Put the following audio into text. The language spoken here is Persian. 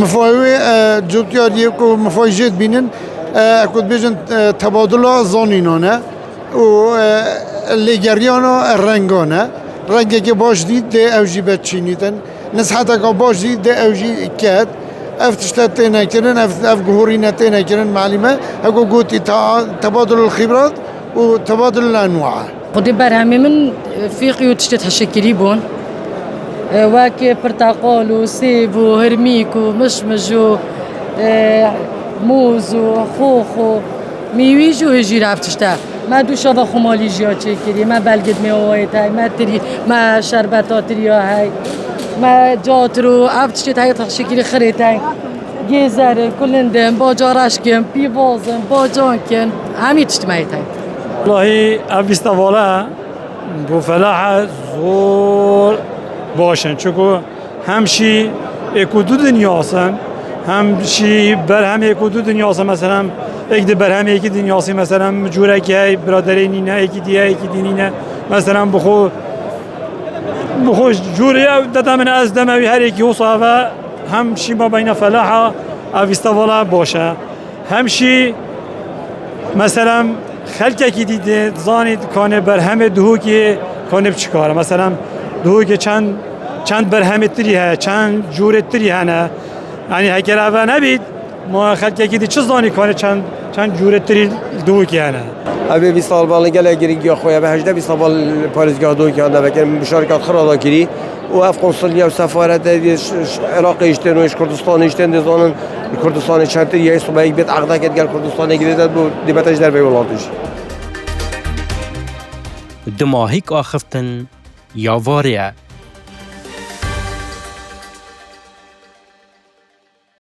مفاوی جوتیاری کو مفاجات بینن اکود بیشن تبادل زانینانه و لیگریانا رنگانه رنگی که باش دید ده اوجی بچینیدن نصحتا که باش دید ده اوجی کد افتشتت نکردن اف جهوری نکردن معلومه اگه گویی تبادل الخبرات و تبادل الانواع. خودی برهمی من فیقی و تشتت هشکری بون واكي برتقال وسيب وهرميك ومشمش وموز وخوخ وميويج وهجي رافتشتا ما دوش هذا خمالي جيا تشكري ما بلقد ميوهايت هاي ما تري ما شربتات ريا هاي ما جاترو افتشت هاي تشكري خريت هاي جيزر كلندن باجارشكن بيوازن باجانكن همي تشتميت هاي والله افيستاوالا بو فلاحه زور باشن چون همشی اکودو دنیاسن همشی بر هم اکودو دنیاسن مثلا یک دی بر هم یکی دنیاسی مثلا جوره که برادری نینه یکی دیگه یکی دینینه مثلا بخو جوری داده من از دموی هر یکی وصافه همشی ما بین فلاحه اویستاوالا باشه همشی مثلا خلقه کی دیده زانید کانه بر همه دهو که کانه بچکاره مثلا دو که چند برهمتری ها چند جورتری هنه یعنی هکر اوه نبید ما خلقه که دی چه زانی کنه چند جورتری دو که هنه اوه 20 سال بالا گله گرینگی خویا به 18 20 سال بال پاریزگاه دو که هنه بکن مشارکت خرادا کری و اف قنصلی و سفارت عراق اشتن و کردستان اشتن دزانن کردستان چند تری یه صبح یک بیت عقده کد گل کردستان گریده بود دیبتش در بیولاتش دماهیک آخفتن یا واره